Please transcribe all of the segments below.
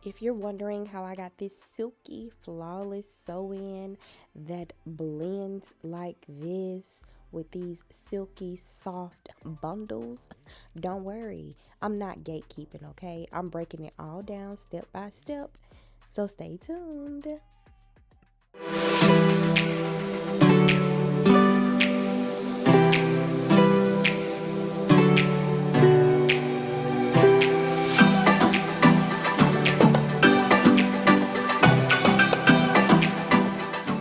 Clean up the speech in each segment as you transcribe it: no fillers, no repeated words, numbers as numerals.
If you're wondering how I got this silky, flawless sew-in that blends like this with these silky, soft bundles, don't worry. I'm not gatekeeping, okay? I'm breaking it all down step by step. So stay tuned.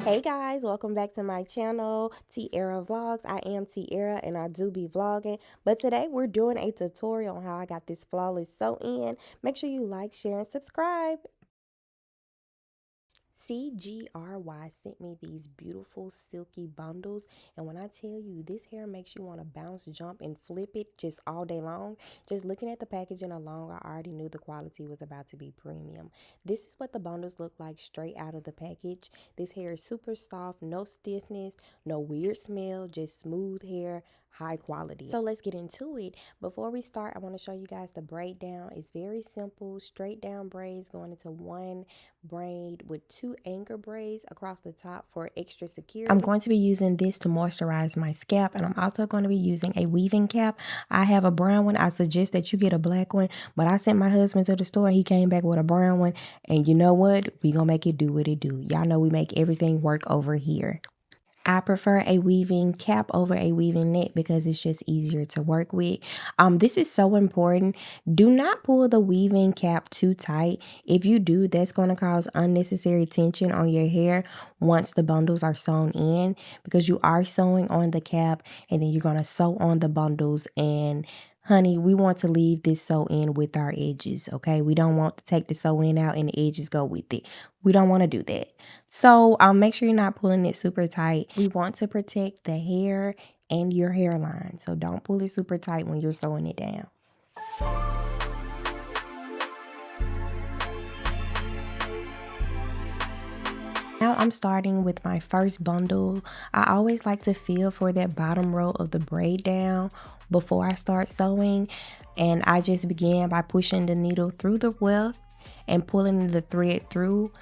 Hey guys, welcome back to my channel, Tiara Vlogs. I am Tiara and I do be vlogging, but today we're doing a tutorial on how I got this flawless sew-in. Make sure you like, share, and subscribe. CGRY sent me these beautiful silky bundles, and when I tell you this hair makes you want to bounce, jump, and flip it just all day long, just looking at the packaging alone, I already knew the quality was about to be premium. This is what the bundles look like straight out of the package. This hair is super soft, no stiffness, no weird smell, just smooth hair, high quality. So let's get into it. Before we start, I want to show you guys the braid down. It's very simple, straight down braids going into one braid with two anchor braids across the top for extra security. I'm going to be using this to moisturize my scalp, and I'm also going to be using a weaving cap. I have a brown one. I suggest that you get a black one, but I sent my husband to the store and he came back with a brown one, and you know what? We gonna make it do what it do. Y'all know we make everything work over here. I prefer a weaving cap over a weaving net because it's just easier to work with. This is so important. Do not pull the weaving cap too tight. If you do, that's going to cause unnecessary tension on your hair once the bundles are sewn in, because you are sewing on the cap and then you're going to sew on the bundles. And honey, we want to leave this sew in with our edges, okay? We don't want to take the sew in out and the edges go with it. We don't want to do that. So make sure you're not pulling it super tight. We want to protect the hair and your hairline. So don't pull it super tight when you're sewing it down. Now I'm starting with my first bundle. I always like to feel for that bottom row of the braid down before I start sewing. And I just began by pushing the needle through the weft and pulling the thread through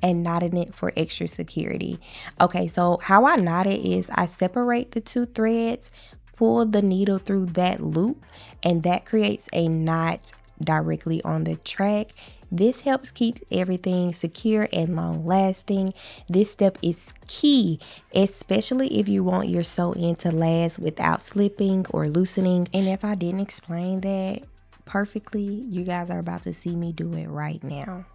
and knotting it for extra security. Okay, so how I knot it is I separate the two threads, pull the needle through that loop, and that creates a knot directly on the track. This helps keep everything secure and long lasting. This step is key, especially if you want your sew-in to last without slipping or loosening. And if I didn't explain that perfectly, you guys are about to see me do it right now.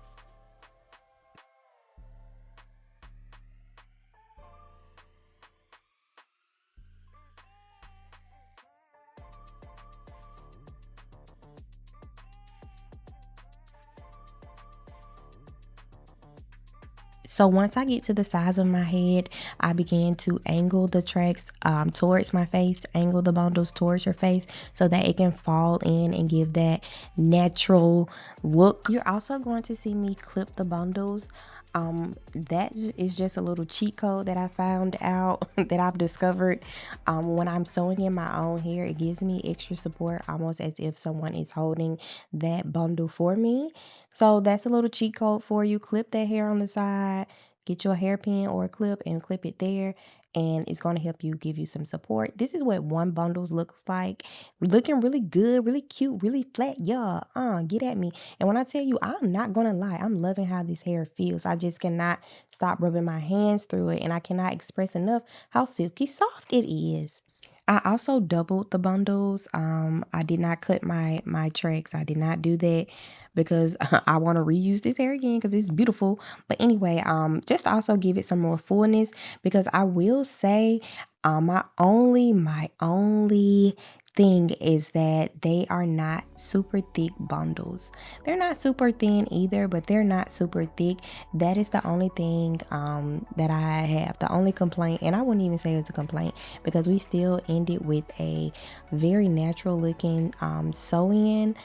So once I get to the size of my head, I begin to angle the tracks towards my face, angle the bundles towards your face so that it can fall in and give that natural look. You're also going to see me clip the bundles. That is just a little cheat code that I found out that I've discovered. When I'm sewing in my own hair, it gives me extra support, almost as if someone is holding that bundle for me. So that's a little cheat code for you. Clip that hair on the side, get your hairpin or a clip and clip it there, and it's going to help you, give you some support. This is what one bundles looks like. Looking really good, really cute, really flat. Yeah, get at me. And when I tell you, I'm not going to lie, I'm loving how this hair feels. I just cannot stop rubbing my hands through it, and I cannot express enough how silky soft it is. I also doubled the bundles. I did not cut my tracks. I did not do that because I want to reuse this hair again because it's beautiful. But anyway, just to also give it some more fullness, because I will say, my only thing is that they are not super thick bundles. They're not super thin either, but they're not super thick. That is the only thing that I have, the only complaint, and I wouldn't even say it's a complaint because we still ended with a very natural looking sew-in,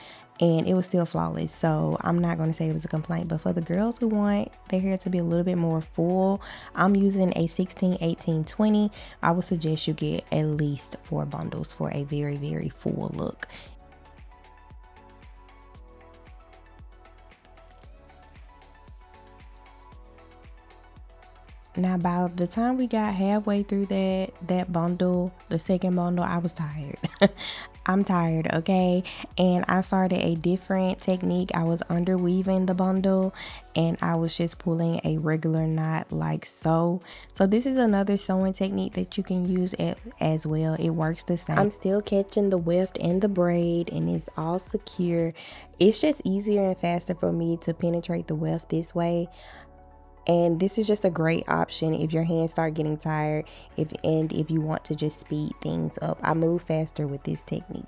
and it was still flawless. So I'm not going to say it was a complaint, but for the girls who want their hair to be a little bit more full, I'm using a 16, 18, 20. I would suggest you get at least 4 bundles for a very, very full look. Now, by the time we got halfway through that bundle, the second bundle, I was tired. I'm tired, okay? And I started a different technique. I was underweaving the bundle and I was just pulling a regular knot like so. So this is another sewing technique that you can use as well. It works the same. I'm still catching the weft and the braid and it's all secure. It's just easier and faster for me to penetrate the weft this way. And this is just a great option if your hands start getting tired, if you want to just speed things up. I move faster with this technique.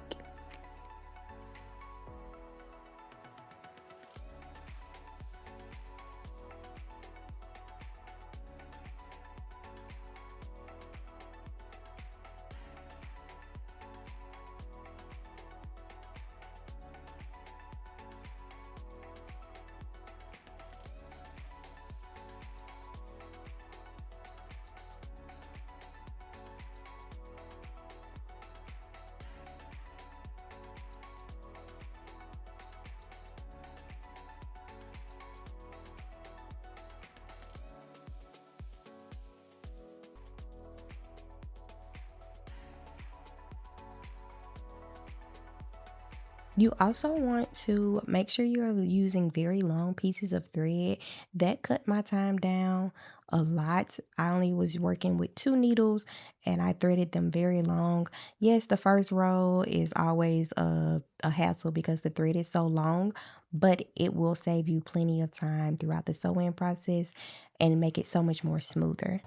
You also want to make sure you're using very long pieces of thread. That cut my time down a lot. I only was working with 2 needles and I threaded them very long. Yes, the first row is always a hassle because the thread is so long, but it will save you plenty of time throughout the sewing process and make it so much more smoother.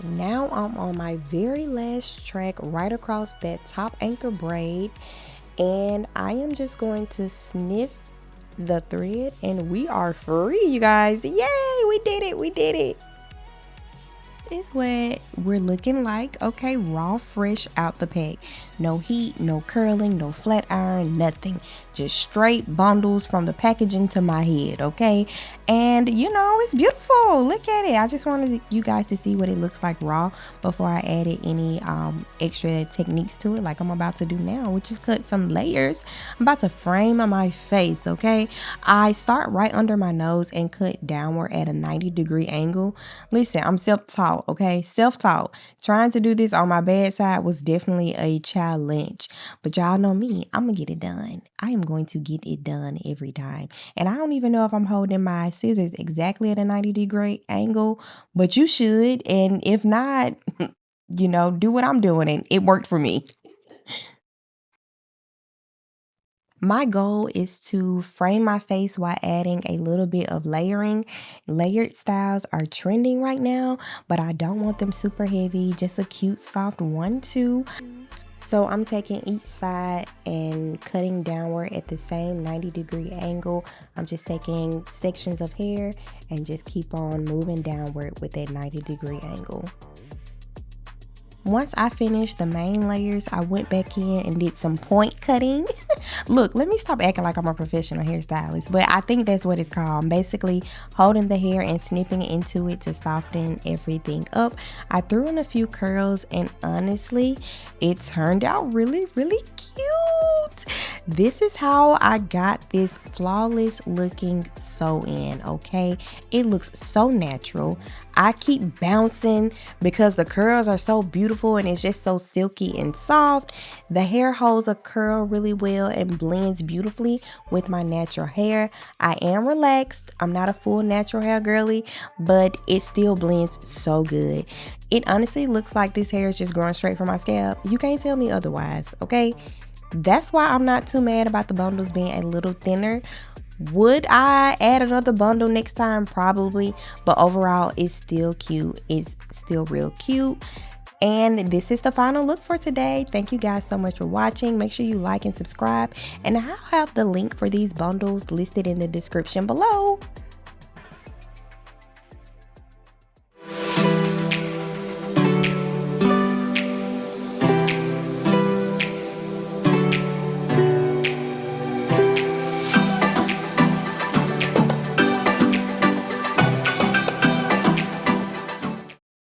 Now I'm on my very last track right across that top anchor braid, and I am just going to snip the thread and we are free, you guys. Yay, we did it, we did it. Is what we're looking like. Okay, raw, fresh out the pack. No heat, no curling, no flat iron, nothing. Just straight bundles from the packaging to my head, okay? And you know, it's beautiful. Look at it. I just wanted you guys to see what it looks like raw before I added any extra techniques to it like I'm about to do now, which is cut some layers. I'm about to frame my face, okay? I start right under my nose and cut downward at a 90-degree angle. Listen, I'm self-taught, okay? Self-taught. Trying to do this on my bedside was definitely a challenge. But y'all know me, I'm gonna get it done. I am going to get it done every time. And I don't even know if I'm holding my scissors exactly at a 90-degree angle, but you should. And if not, you know, do what I'm doing. And it worked for me. My goal is to frame my face while adding a little bit of layering. Layered styles are trending right now, but I don't want them super heavy, just a cute soft 1-2. So I'm taking each side and cutting downward at the same 90-degree angle. I'm just taking sections of hair and just keep on moving downward with that 90-degree angle. Once I finished the main layers, I went back in and did some point cutting. Look, let me stop acting like I'm a professional hairstylist, but I think that's what it's called. I'm basically holding the hair and snipping into it to soften everything up. I threw in a few curls and honestly, it turned out really, really cute. This is how I got this flawless looking sew-in, okay? It looks so natural. I keep bouncing because the curls are so beautiful and it's just so silky and soft. The hair holds a curl really well and blends beautifully with my natural hair. I am relaxed. I'm not a full natural hair girly, but it still blends so good. It honestly looks like this hair is just growing straight from my scalp. You can't tell me otherwise, okay? That's why I'm not too mad about the bundles being a little thinner. Would I add another bundle next time? Probably, but overall it's still cute. It's still real cute. And this is the final look for today. Thank you guys so much for watching. Make sure you like and subscribe, and I'll have the link for these bundles listed in the description below.